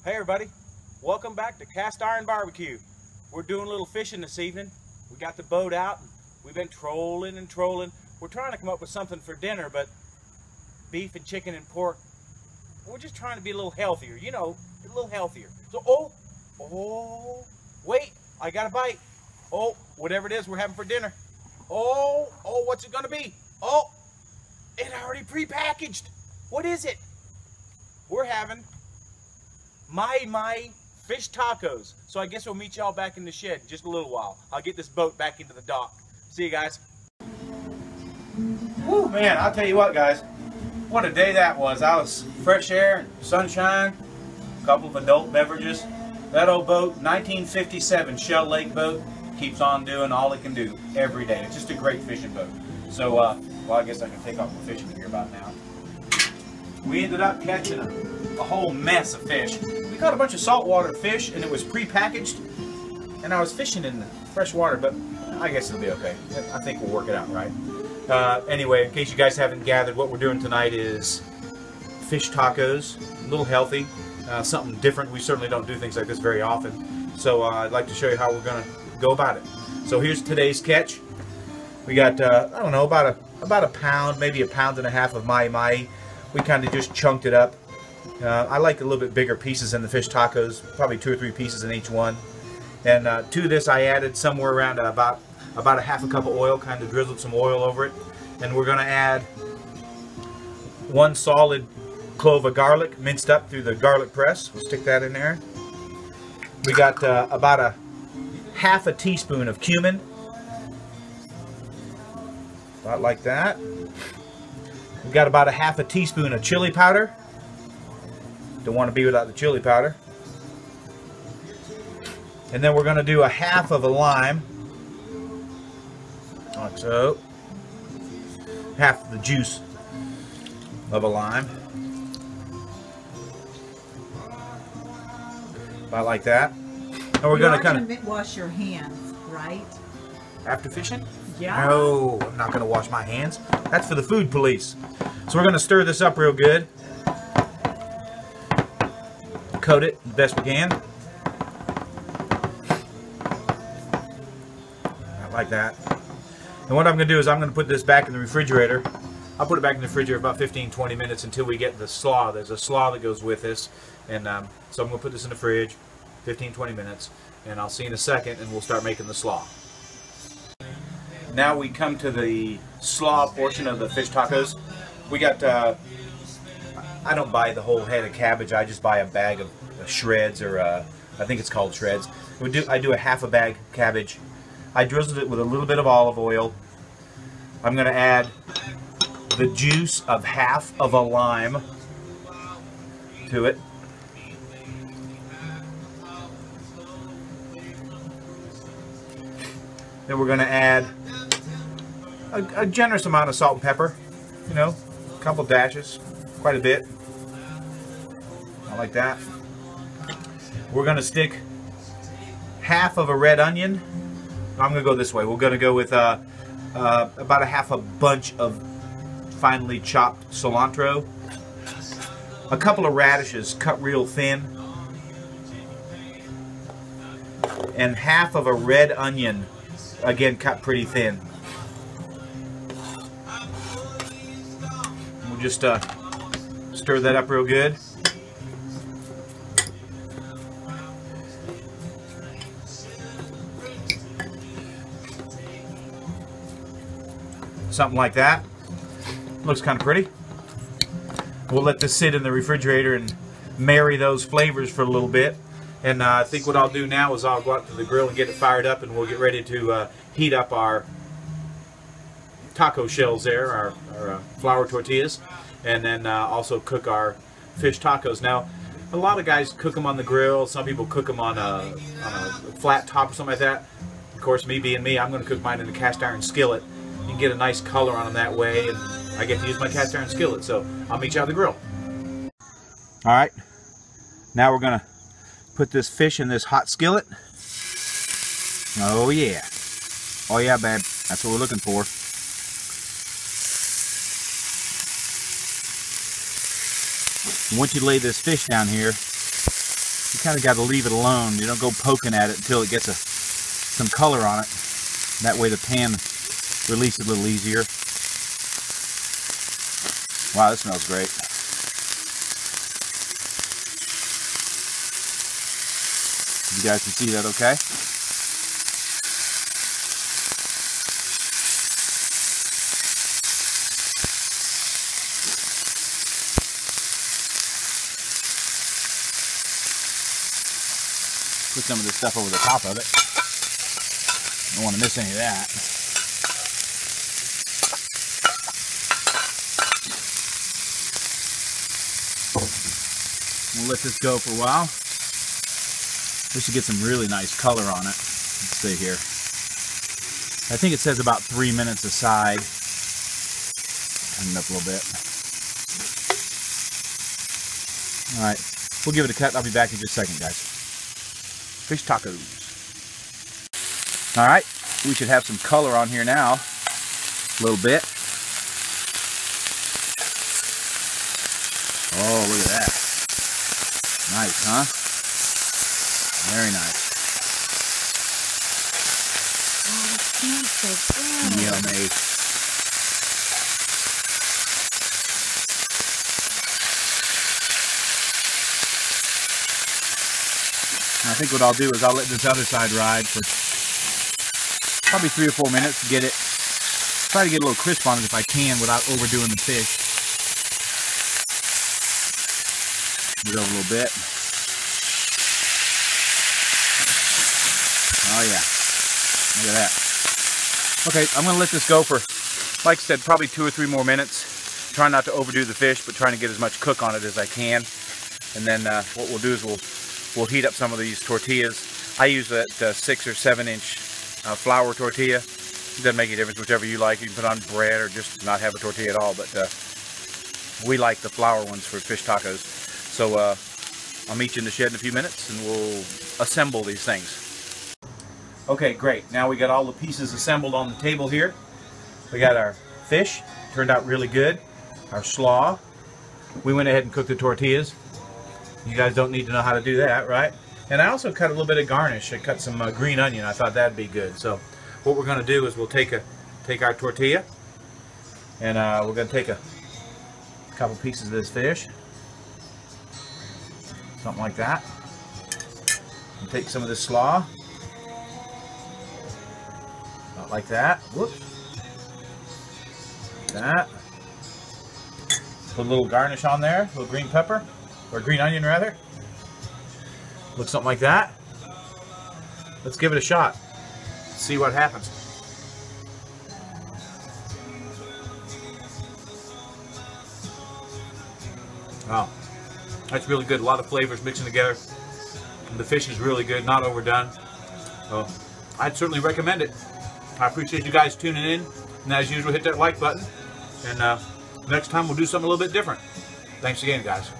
Hey everybody, welcome back to Cast Iron Barbecue. We're doing a little fishing this evening. We got the boat out and we've been trolling and trolling. We're trying to come up with something for dinner, but beef and chicken and pork, we're just trying to be a little healthier, you know, a little healthier. So, wait, I got a bite. Oh, whatever it is we're having for dinner. Oh, what's it gonna be? Oh, it already pre-packaged. What is it? We're having my fish tacos. So I guess we'll meet y'all back in the shed in just a little while. I'll get this boat back into the dock. See you guys. Woo, man, I'll tell you what, guys. What a day that was. I was fresh air, sunshine, a couple of adult beverages. That old boat, 1957 Shell Lake boat, keeps on doing all it can do every day. It's just a great fishing boat. So, well, I guess I can take off my fishing gear about now. We ended up catching a whole mess of fish. We caught a bunch of saltwater fish and it was pre-packaged, and I was fishing in the fresh water, but I guess it'll be okay. I think we'll work it out right. Anyway, in case you guys haven't gathered, what we're doing tonight is fish tacos, a little healthy, something different. We certainly don't do things like this very often, so I'd like to show you how we're going to go about it. So here's today's catch. We got, I don't know, about a pound, maybe a pound and a half of mahi-mahi. We kind of just chunked it up. I like a little bit bigger pieces in the fish tacos, probably 2 or 3 pieces in each one. And to this I added somewhere around about a half a cup of oil, kind of drizzled some oil over it. And we're going to add 1 solid clove of garlic, minced up through the garlic press. We'll stick that in there. We got about a half a teaspoon of cumin. About like that. We've got about a half a teaspoon of chili powder. Don't want to be without the chili powder. And then we're going to do a half of a lime. Like so. Half the juice of a lime. About like that. And we're going to kind of wash your hands, right? After fishing? Yeah. No, I'm not going to wash my hands. That's for the food police. So we're going to stir this up real good. Coat it the best we can. Like that. And what I'm going to do is I'm going to put this back in the refrigerator. I'll put it back in the refrigerator about 15-20 minutes until we get the slaw. There's a slaw that goes with this. And so I'm going to put this in the fridge 15-20 minutes. And I'll see you in a second and we'll start making the slaw. Now we come to the slaw portion of the fish tacos. We got, I don't buy the whole head of cabbage, I just buy a bag of shreds, or I think it's called shreds. I do a half a bag of cabbage. I drizzled it with a little bit of olive oil. I'm going to add the juice of half of a lime to it. Then we're going to add a generous amount of salt and pepper, you know, a couple dashes, quite a bit. I like that. We're going to stick half of a red onion. I'm going to go this way. We're going to go with about a half a bunch of finely chopped cilantro, a couple of radishes cut real thin, and half of a red onion, again cut pretty thin. We'll just stir that up real good. Something like that. Looks kind of pretty. We'll let this sit in the refrigerator and marry those flavors for a little bit. And I think what I'll do now is I'll go out to the grill and get it fired up, and we'll get ready to heat up our taco shells there, our flour tortillas, and then also cook our fish tacos. Now, a lot of guys cook them on the grill. Some people cook them on a flat top or something like that. Of course, me being me, I'm going to cook mine in a cast iron skillet. You can get a nice color on them that way, and I get to use my cast iron skillet, so I'll meet you on the grill. Alright, now we're going to put this fish in this hot skillet. Oh yeah. Oh yeah, babe. That's what we're looking for. Once you lay this fish down here, You kind of got to leave it alone. You don't go poking at it until it gets some color on it. That way the pan releases a little easier. Wow, this smells great. You guys can see that okay? Put some of this stuff over the top of it. Don't want to miss any of that. We'll let this go for a while. This should get some really nice color on it. Let's see here. I think it says about 3 minutes aside. Turn it up a little bit. Alright, we'll give it a cut. I'll be back in just a second, guys. Fish tacos. Alright, we should have some color on here now. A little bit. Oh, look at that. Nice, huh? Very nice. Oh, it smells so good. Yummy. I think what I'll do is I'll let this other side ride for probably 3 or 4 minutes to get it. Try to get a little crisp on it if I can without overdoing the fish. Get over a little bit. Oh yeah, look at that. Okay, I'm going to let this go for, like I said, probably 2 or 3 more minutes. Try not to overdo the fish, but trying to get as much cook on it as I can. And then what we'll do is we'll heat up some of these tortillas. I use that 6 or 7 inch flour tortilla. It doesn't make any difference, whichever you like. You can put on bread or just not have a tortilla at all, but we like the flour ones for fish tacos. So I'll meet you in the shed in a few minutes and we'll assemble these things. Okay, great. Now we got all the pieces assembled on the table here. We got our fish, turned out really good. Our slaw. We went ahead and cooked the tortillas. You guys don't need to know how to do that, right? And I also cut a little bit of garnish. I cut some green onion. I thought that'd be good. So what we're going to do is we'll take our tortilla and we're going to take a couple pieces of this fish. Something like that. And take some of this slaw. Not like that. Whoops. Like that. Put a little garnish on there. A little green pepper. Or green onion rather. Looks something like that. Let's give it a shot. See what happens. Wow. That's really good. A lot of flavors mixing together. The fish is really good, not overdone. So I'd certainly recommend it. I appreciate you guys tuning in. And as usual, hit that like button. And next time we'll do something a little bit different. Thanks again, guys.